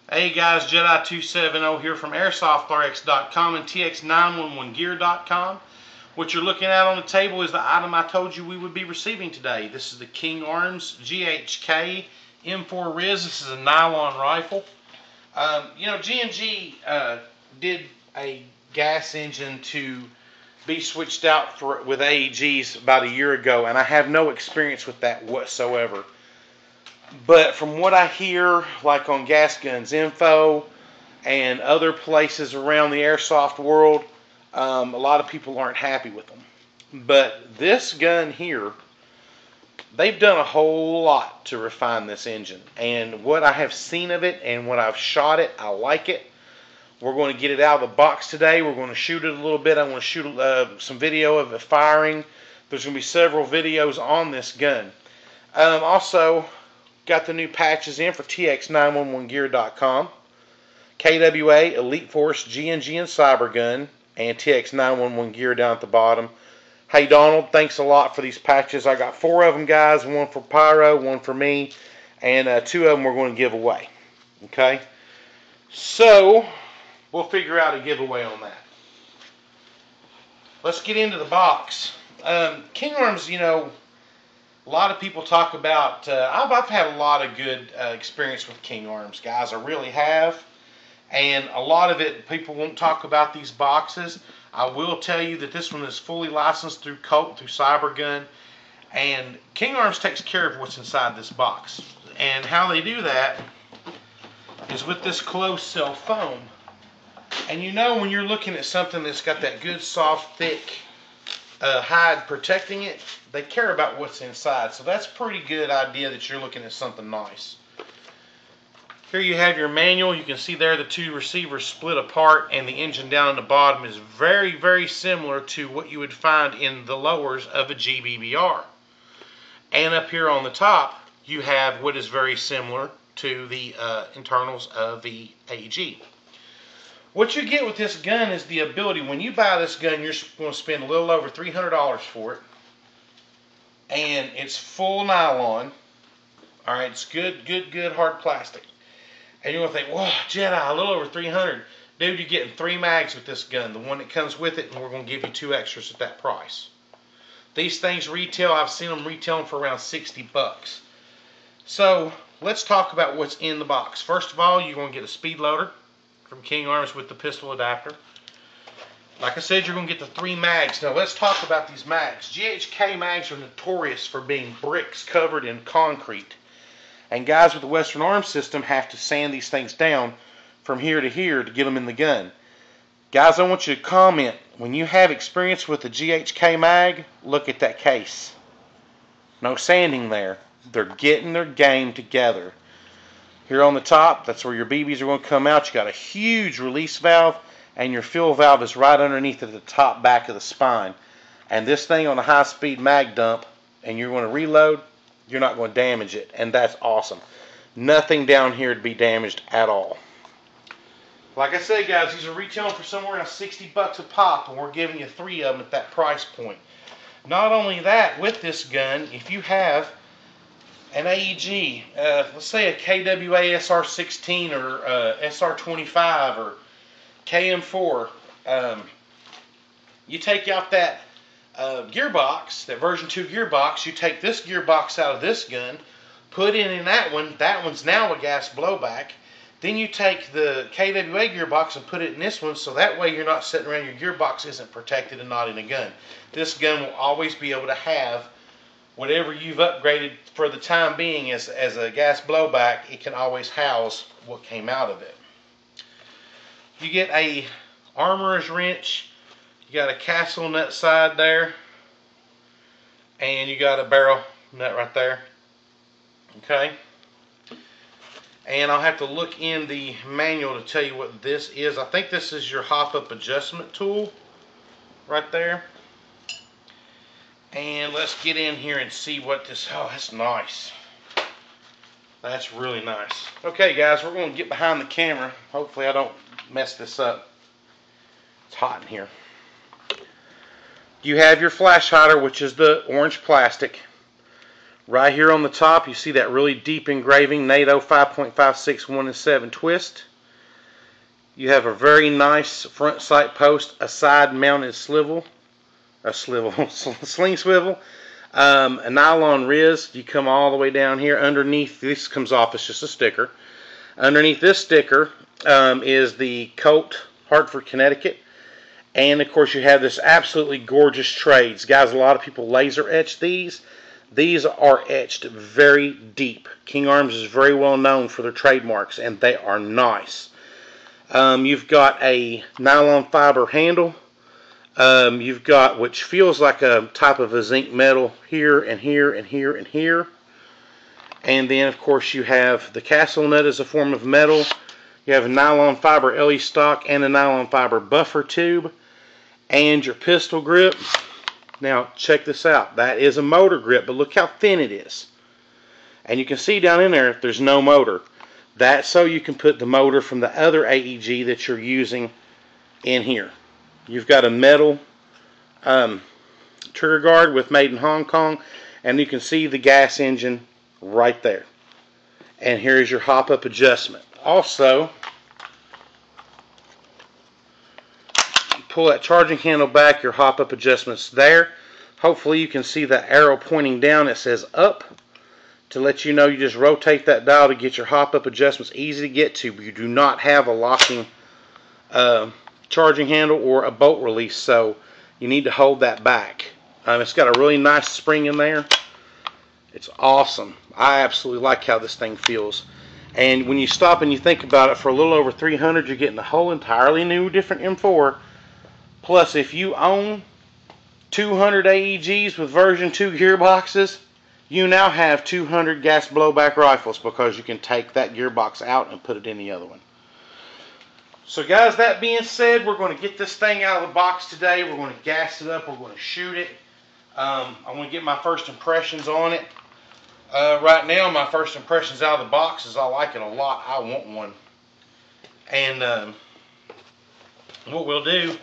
Hey guys, Jedi270 here from AirsoftRx.com and TX911Gear.com. What you're looking at on the table is the item I told you we would be receiving today. This is the King Arms GHK M4 Riz. This is a nylon rifle. G&G did a gas engine to be switched out with AEGs about a year ago, and I have no experience with that whatsoever. But from what I hear, like on Gas Guns Info and other places around the airsoft world, a lot of people aren't happy with them. But this gun here, they've done a whole lot to refine this engine. And what I have seen of it and what I've shot it, I like it. We're going to get it out of the box today. We're going to shoot it a little bit. I'm going to shoot some video of it firing. There's going to be several videos on this gun. Also, got the new patches in for TX911Gear.com, KWA, Elite Force, G&G, and Cybergun, and TX911Gear down at the bottom. Hey Donald, thanks a lot for these patches. I got 4 of them, guys. 1 for Pyro, 1 for me, and 2 of them we're going to give away. Okay? So, we'll figure out a giveaway on that. Let's get into the box. King Arms, a lot of people talk about, I've had a lot of good experience with King Arms, guys. I really have. And a lot of it, people won't talk about these boxes. I will tell you that this one is fully licensed through Colt, through Cybergun. And King Arms takes care of what's inside this box. And how they do that is with this closed cell foam. And when you're looking at something that's got that good, soft, thick hide protecting it, they care about what's inside. So that's a pretty good idea that you're looking at something nice. Here you have your manual. You can see there the 2 receivers split apart, and the engine down in the bottom is very, very similar to what you would find in the lowers of a Gbbr. And up here on the top, you have what is very similar to the internals of the AEG. What you get with this gun is the ability, when you buy this gun, you're going to spend a little over $300 for it. And it's full nylon. Alright, it's good hard plastic. And you're going to think, whoa, Jedi, a little over $300. Dude, you're getting 3 mags with this gun. The one that comes with it, and we're going to give you 2 extras at that price. These things retail, I've seen them retailing for around 60 bucks. So, let's talk about what's in the box. First of all, you're going to get a speed loader from King Arms with the pistol adapter. Like I said, you're going to get the 3 mags. Now let's talk about these mags. GHK mags are notorious for being bricks covered in concrete. And guys with the Western Arms system have to sand these things down from here to here to get them in the gun. Guys, I want you to comment. When you have experience with the GHK mag, look at that case. No sanding there. They're getting their game together. Here on the top, that's where your BBs are going to come out. You got a huge release valve, and your fuel valve is right underneath at the top back of the spine. And this thing on a high-speed mag dump, and you're going to reload, you're not going to damage it, and that's awesome. Nothing down here to be damaged at all. Like I said, guys, these are retailing for somewhere around 60 bucks a pop, and we're giving you 3 of them at that price point. Not only that, with this gun, if you have an AEG, let's say a KWA SR16 or SR25 or KM4, you take out that gearbox, that version 2 gearbox, you take this gearbox out of this gun, put it in that one's now a gas blowback, then you take the KWA gearbox and put it in this one, so that way you're not sitting around, your gearbox isn't protected and not in a gun. This gun will always be able to have whatever you've upgraded for the time being as a gas blowback. It can always house what came out of it. You get a armorer's wrench, you got a castle nut side there, and you got a barrel nut right there. Okay? And I'll have to look in the manual to tell you what this is. I think this is your hop-up adjustment tool right there. And let's get in here and see what this, oh, that's nice. That's really nice. Okay, guys, we're going to get behind the camera. Hopefully I don't mess this up. It's hot in here. You have your flash hider, which is the orange plastic. Right here on the top, you see that really deep engraving, NATO 5.56 1-7 twist. You have a very nice front sight post, a side mounted sling swivel, a nylon riz. You come all the way down here. Underneath, this comes off, it's just a sticker. Underneath this sticker is the Colt, Hartford, Connecticut. And of course you have this absolutely gorgeous trades. Guys, a lot of people laser etch these. These are etched very deep. King Arms is very well known for their trademarks, and they are nice. You've got a nylon fiber handle. You've got, which feels like a type of a zinc metal here and here and here and here. And then, of course, you have the castle nut as a form of metal. You have a nylon fiber LE stock and a nylon fiber buffer tube. And your pistol grip. Now, check this out. That is a motor grip, but look how thin it is. And you can see down in there, there's no motor. That's so you can put the motor from the other AEG that you're using in here. You've got a metal trigger guard with Made in Hong Kong, and you can see the gas engine right there. And here's your hop-up adjustment. Also, pull that charging handle back, your hop-up adjustment's there. Hopefully you can see the arrow pointing down. It says up to let you know you just rotate that dial to get your hop-up adjustments easy to get to. But you do not have a locking charging handle or a bolt release, so you need to hold that back. It's got a really nice spring in there. It's awesome. I absolutely like how this thing feels. And when you stop and you think about it, for a little over $300, you're getting a whole entirely new, different M4. Plus, if you own 200 AEGs with version 2 gearboxes, you now have 200 gas blowback rifles, because you can take that gearbox out and put it in the other one. So guys, that being said, we're going to get this thing out of the box today. We're going to gas it up. We're going to shoot it. I'm going to get my first impressions on it. Right now, my first impressions out of the box is I like it a lot. I want one. And what we'll do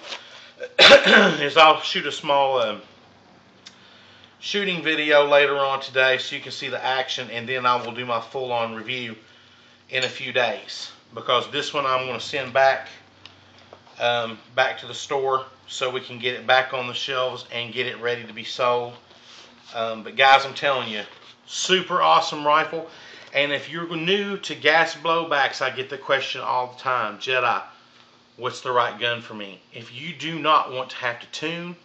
is I'll shoot a small shooting video later on today so you can see the action, and then I will do my full-on review in a few days, because this one I'm going to send back to the store so we can get it back on the shelves and get it ready to be sold. But guys, I'm telling you, super awesome rifle. And if you're new to gas blowbacks, I get the question all the time, Jedi, what's the right gun for me? If you do not want to have to tune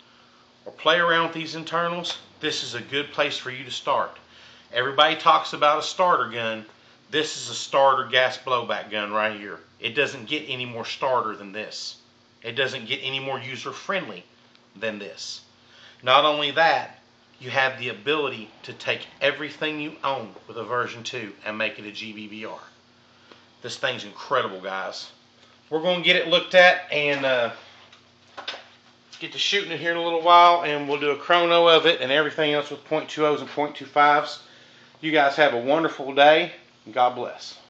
or play around with these internals, this is a good place for you to start. Everybody talks about a starter gun. This is a starter gas blowback gun right here. It doesn't get any more starter than this. It doesn't get any more user-friendly than this. Not only that, you have the ability to take everything you own with a version 2 and make it a Gbbr. This thing's incredible, guys. We're going to get it looked at and get to shooting it here in a little while, and we'll do a chrono of it and everything else with .20s and .25s. You guys have a wonderful day, and God bless.